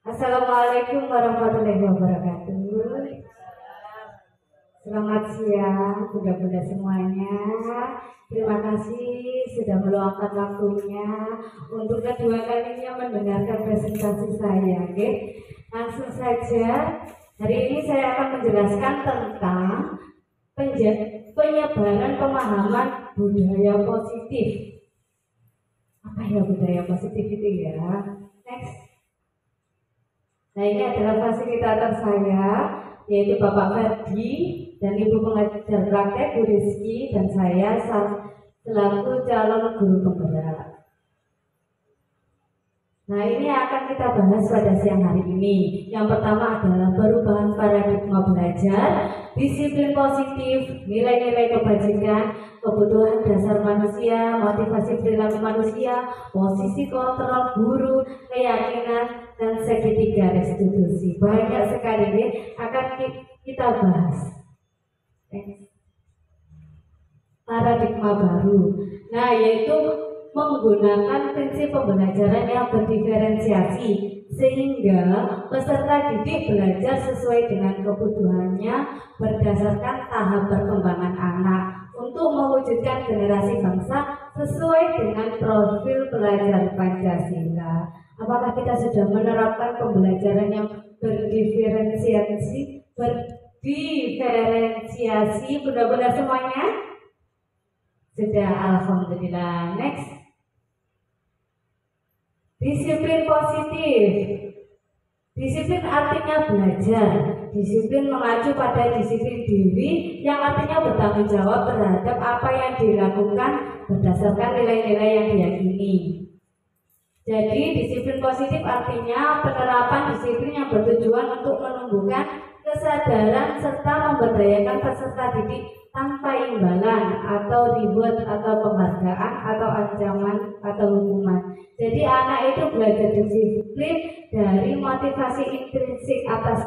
Assalamualaikum warahmatullahi wabarakatuh. Selamat siang, bunda-bunda semuanya. Terima kasih sudah meluangkan waktunya untuk kedua kalinya mendengarkan presentasi saya. Oke, langsung saja. Hari ini saya akan menjelaskan tentang penyebaran pemahaman budaya positif. Apa ya budaya positif itu ya? Next. Nah, ini adalah fasilitator saya, yaitu Bapak Ferdi dan Ibu pengajar praktek Bu Rizky, dan saya selaku calon guru penggerak. Nah, ini akan kita bahas pada siang hari ini. Yang pertama adalah perubahan paradigma belajar, disiplin positif, nilai-nilai kebajikan, kebutuhan dasar manusia, motivasi perilaku manusia, posisi kontrol guru, keyakinan, dan segitiga restitusi. Banyak sekali ini akan kita bahas. Paradigma baru. Nah, yaitu menggunakan prinsip pembelajaran yang berdiferensiasi sehingga peserta didik belajar sesuai dengan kebutuhannya berdasarkan tahap perkembangan anak untuk mewujudkan generasi bangsa sesuai dengan profil pelajar Pancasila. Apakah kita sudah menerapkan pembelajaran yang berdiferensiasi bunda-bunda semuanya? Sudah, alhamdulillah. Next. Disiplin positif. Disiplin artinya belajar. Disiplin mengacu pada disiplin diri yang artinya bertanggung jawab terhadap apa yang dilakukan berdasarkan nilai-nilai yang diyakini. Jadi disiplin positif artinya penerapan disiplin yang bertujuan untuk menumbuhkan kesadaran serta memberdayakan peserta didik tanpa imbalan atau reward atau penghargaan atau ancaman atau hukuman. Jadi anak itu belajar disiplin dari motivasi intrinsik atas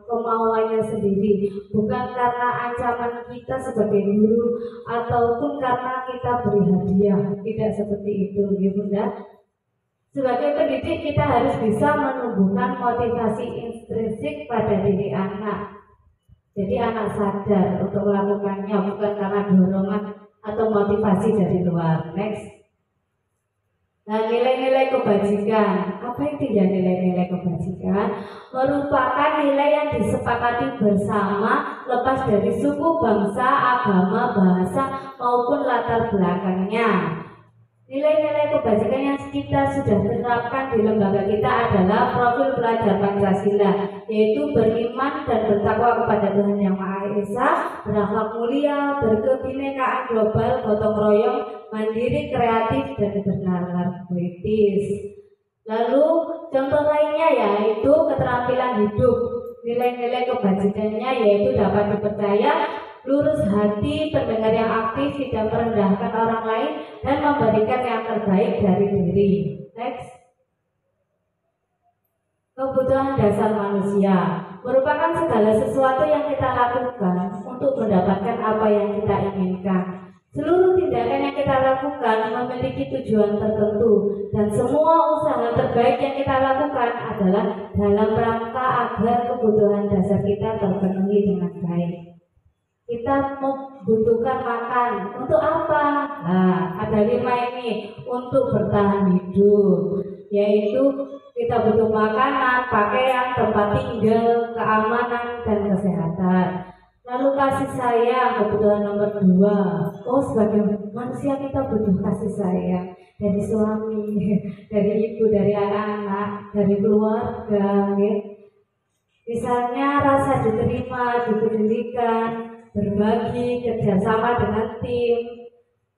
kemauannya sendiri, bukan karena ancaman kita sebagai guru ataupun karena kita beri hadiah. Tidak seperti itu, ya Bunda. Sebagai pendidik kita harus bisa menumbuhkan motivasi intrinsik pada diri anak. Jadi anak sadar untuk melakukannya bukan karena dorongan atau motivasi dari luar. Next. Nah, nilai-nilai kebajikan. Apa itu ya nilai-nilai kebajikan? Merupakan nilai yang disepakati bersama lepas dari suku, bangsa, agama, bahasa maupun latar belakangnya. Nilai-nilai kebajikan yang kita sudah terapkan di lembaga kita adalah profil pelajar Pancasila, yaitu beriman dan bertakwa kepada Tuhan Yang Maha Esa, berakhlak mulia, berkebinekaan global, gotong royong, mandiri, kreatif, dan bernalar kritis. Lalu contoh lainnya yaitu keterampilan hidup. Nilai-nilai kebajikannya yaitu dapat dipercaya, lurus hati, pendengar yang aktif, tidak merendahkan orang lain, dan memberikan yang terbaik dari diri. Next. Kebutuhan dasar manusia merupakan segala sesuatu yang kita lakukan untuk mendapatkan apa yang kita inginkan. Seluruh tindakan yang kita lakukan memiliki tujuan tertentu, dan semua usaha terbaik yang kita lakukan adalah dalam rangka agar kebutuhan dasar kita terpenuhi dengan baik. Kita membutuhkan makan untuk apa? Nah, ada 5 ini untuk bertahan hidup, yaitu kita butuh makanan, pakaian, tempat tinggal, keamanan, dan kesehatan. Lalu kasih sayang, kebutuhan nomor 2. Oh, sebagai manusia kita butuh kasih sayang dari suami, dari ibu, dari anak-anak, dari keluarga. Ya. Misalnya rasa diterima, dipedulikan, berbagi, kerjasama dengan tim,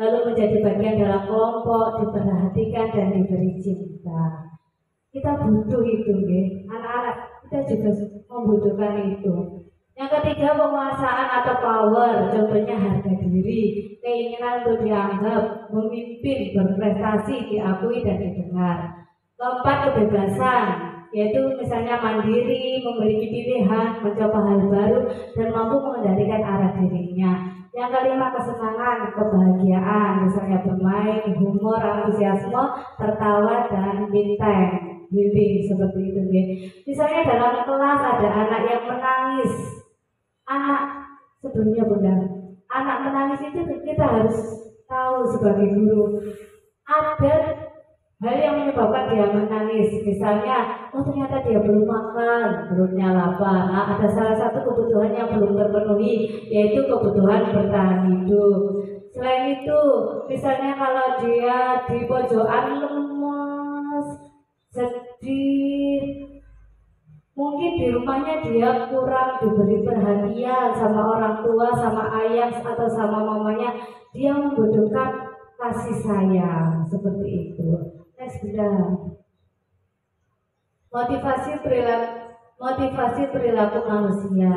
lalu menjadi bagian dalam kelompok, diperhatikan dan diberi cinta. Kita butuh itu, ya. Anak-anak kita juga membutuhkan itu. Yang ketiga, penguasaan atau power, contohnya harga diri, keinginan untuk dianggap, memimpin, berprestasi, diakui dan didengar. Keempat, kebebasan, yaitu misalnya mandiri, memiliki pilihan, mencoba hal baru, dan mampu mengendalikan arah dirinya. Yang kelima, kesenangan, kebahagiaan, misalnya bermain, humor, antusiasme, tertawa, dan bintang. healing seperti itu ya. Misalnya dalam kelas ada anak yang menangis, anak sebelumnya Bunda, anak menangis itu kita harus tahu sebagai guru ada hal yang menyebabkan dia menangis. Misalnya, oh ternyata dia belum makan, perutnya lapar. Nah, ada salah satu kebutuhan yang belum terpenuhi, yaitu kebutuhan bertahan hidup. Selain itu, misalnya kalau dia di pojokan lemes, sedih, mungkin di rumahnya dia kurang diberi perhatian sama orang tua, sama ayah atau sama mamanya, dia membutuhkan kasih sayang seperti itu. Next Bunda. Motivasi perilaku manusia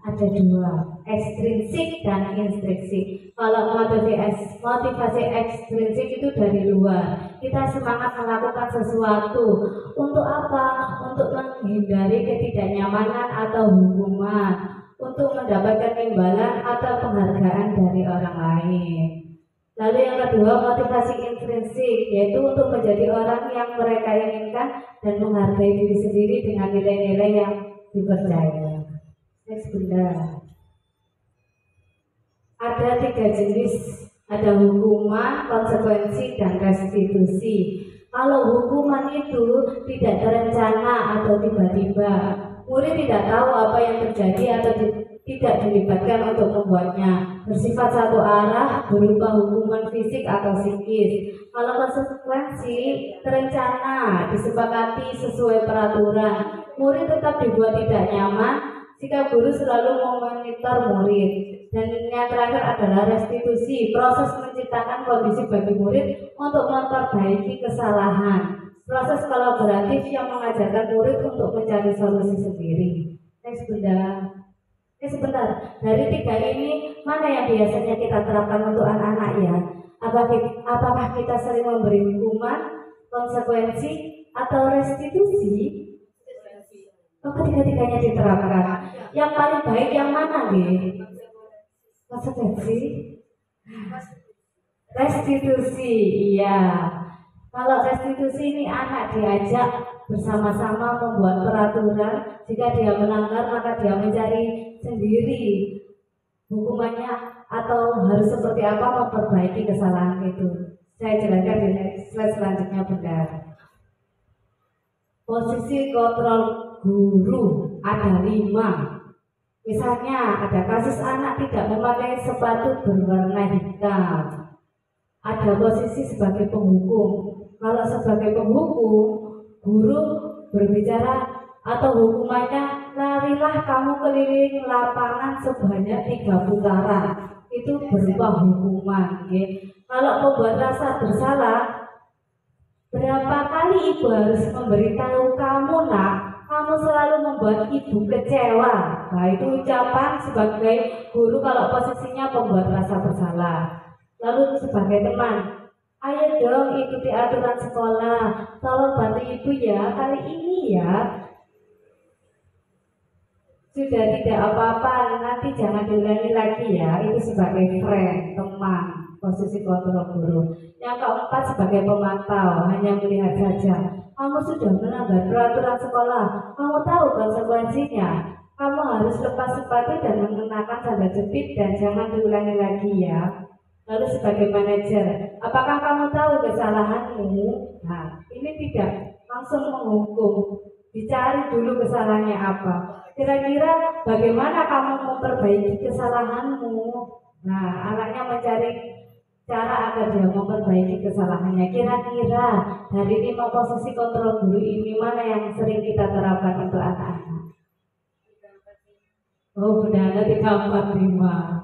ada dua, ekstrinsik dan intrinsik. Kalau motivasi ekstrinsik itu dari luar, kita semangat melakukan sesuatu untuk apa? Untuk menghindari ketidaknyamanan atau hukuman, untuk mendapatkan imbalan atau penghargaan dari orang lain. Lalu yang kedua, motivasi intrinsik, yaitu untuk menjadi orang yang mereka inginkan dan menghargai diri sendiri dengan nilai-nilai yang dipercaya. Next Bunda. Ada 3 jenis, ada hukuman, konsekuensi, dan restitusi. Kalau hukuman itu tidak terencana atau tiba-tiba, murid tidak tahu apa yang terjadi atau tidak dilibatkan untuk membuatnya, bersifat satu arah, berupa hukuman fisik atau psikis. Kalau konsekuensi terencana, disepakati sesuai peraturan, murid tetap dibuat tidak nyaman jika guru selalu memonitor murid. Dan yang terakhir adalah restitusi, proses menciptakan kondisi bagi murid untuk memperbaiki kesalahan. Proses kolaboratif yang mengajarkan murid untuk mencari solusi sendiri. Next Bunda. Sebentar, dari 3 ini mana yang biasanya kita terapkan untuk anak-anak ya? Apakah kita sering memberi hukuman, konsekuensi, atau restitusi? Oh, ketiga-tiganya diterapkan. Yang paling baik yang mana nih? Konsekuensi? Restitusi, iya. Kalau restitusi ini anak diajak bersama-sama membuat peraturan. Jika dia melanggar maka dia mencari sendiri hukumannya atau harus seperti apa memperbaiki kesalahan itu. Saya jelaskan di slide selanjutnya Bunda. Posisi kontrol guru ada 5. Misalnya ada kasus anak tidak memakai sepatu berwarna hitam. Ada posisi sebagai penghukum. Kalau sebagai penghukum, guru berbicara atau hukumannya, larilah kamu keliling lapangan sebanyak 3 putaran. Itu berupa hukuman. Ya. Kalau membuat rasa bersalah, berapa kali ibu harus memberitahu kamu nak, kamu selalu membuat ibu kecewa. Nah itu ucapan sebagai guru kalau posisinya membuat rasa bersalah. Lalu sebagai teman, ayo dong ikuti aturan sekolah, tolong bantu ibu ya, kali ini ya. Sudah tidak apa-apa, nanti jangan diulangi lagi ya. Itu sebagai friend, teman, posisi kontrol guru. Yang keempat sebagai pemantau, hanya melihat saja. Kamu sudah melanggar peraturan sekolah, kamu tahu konsekuensinya. Kamu harus lepas sepatu dan mengenakan sandal jepit dan jangan diulangi lagi ya. Lalu sebagai manajer, apakah kamu tahu kesalahanmu? Nah, ini tidak langsung menghukum, dicari dulu kesalahannya apa. Kira-kira bagaimana kamu memperbaiki kesalahanmu? Nah, anaknya mencari cara agar dia memperbaiki kesalahannya. Kira-kira dari 5 posisi kontrol guru ini mana yang sering kita terapkan untuk anak-anak? Oh, benar, 3, 4, 5.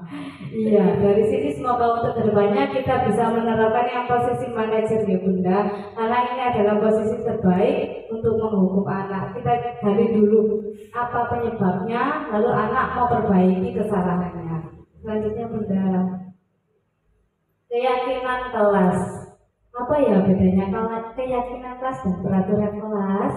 Iya, dari sini semoga untuk kedepannya kita bisa menerapkan yang posisi manajer ya Bunda, karena ini adalah posisi terbaik untuk menghukum anak. Kita gali dulu apa penyebabnya, lalu anak mau perbaiki kesalahannya. Selanjutnya Bunda, keyakinan kelas. Apa ya bedanya keyakinan kelas dan peraturan kelas?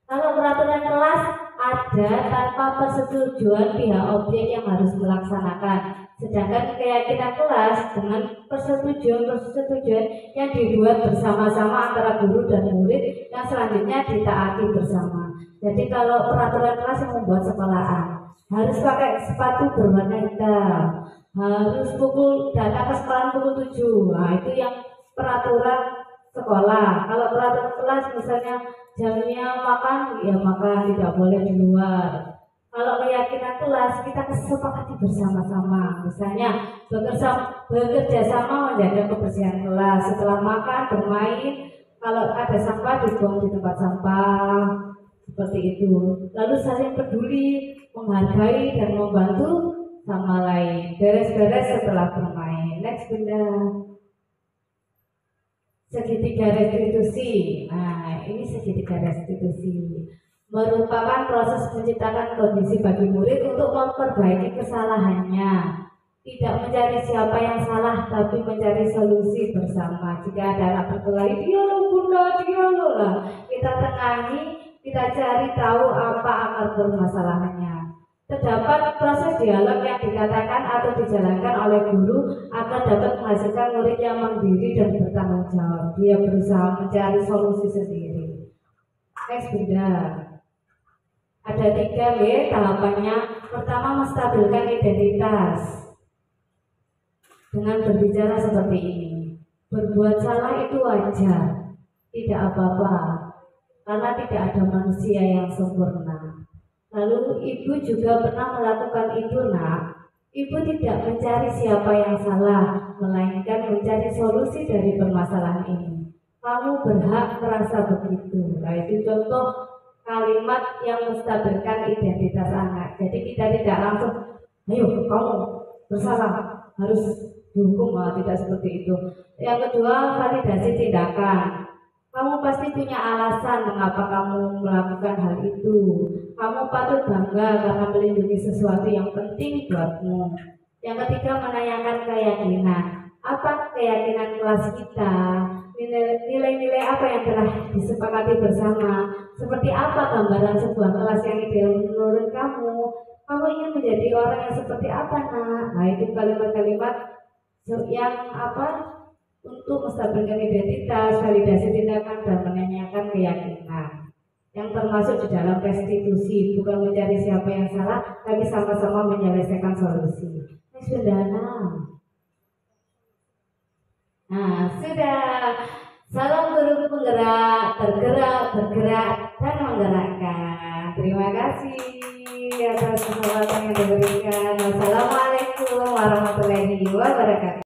Kalau peraturan kelas ada ada tanpa persetujuan pihak objek yang harus melaksanakan. Sedangkan keyakinan kelas dengan persetujuan yang dibuat bersama-sama antara guru dan murid yang selanjutnya ditaati bersama. Jadi kalau peraturan kelas yang membuat sekolahan harus pakai sepatu berwarna hitam, harus datang ke sekolah pukul 7. Nah, itu yang peraturan sekolah. Kalau peraturan kelas misalnya jamnya makan, ya makan, tidak boleh di luar. Kalau keyakinan kelas kita kesepakati bersama-sama, misalnya bekerja sama menjaga kebersihan kelas. Setelah makan bermain, kalau ada sampah dibuang di tempat sampah, seperti itu. Lalu saling peduli, menghargai dan membantu sama lain. Beres-beres setelah bermain. Next benda. Segitiga restitusi. Nah, ini segitiga restitusi merupakan proses menciptakan kondisi bagi murid untuk memperbaiki kesalahannya. Tidak mencari siapa yang salah, tapi mencari solusi bersama. Jika ada anak berkelahi, dialog bunda, dialog lah. Kita tengahi, kita cari tahu apa akar permasalahannya. Terdapat proses dialog yang dikatakan atau dijalankan oleh guru agar dapat menghasilkan murid yang mandiri dan bertanggung jawab. Dia berusaha mencari solusi sendiri. Next benda. Ada 3 tahapannya. Pertama, menstabilkan identitas dengan berbicara seperti ini. Berbuat salah itu wajar, tidak apa-apa, karena tidak ada manusia yang sempurna. Lalu ibu juga pernah melakukan itu, nak. Ibu tidak mencari siapa yang salah, melainkan mencari solusi dari permasalahan ini. Kamu berhak merasa begitu. Nah, itu contoh kalimat yang menstabilkan identitas anak. Jadi kita tidak langsung, ayo kamu bersalah, harus dihukum, tidak seperti itu. Yang kedua, validasi tindakan. Kamu pasti punya alasan mengapa kamu melakukan hal itu. Kamu patut bangga karena melindungi sesuatu yang penting buatmu. Yang ketiga, menanyakan keyakinan. Apa keyakinan kelas kita? Nilai-nilai apa yang telah disepakati bersama? Seperti apa gambaran sebuah kelas yang ideal menurut kamu? Kamu ingin menjadi orang yang seperti apa, nak? Nah, itu kalimat-kalimat yang untuk menstabilkan identitas, validasi tindakan, dan menanyakan keyakinan. Yang termasuk di dalam restitusi, bukan mencari siapa yang salah, tapi sama-sama menyelesaikan solusi. Ini sudah 6. Nah, sudah. Salam guru penggerak, bergerak, dan menggerakkan. Terima kasih atas kesempatan yang diberikan. Wassalamualaikum warahmatullahi wabarakatuh.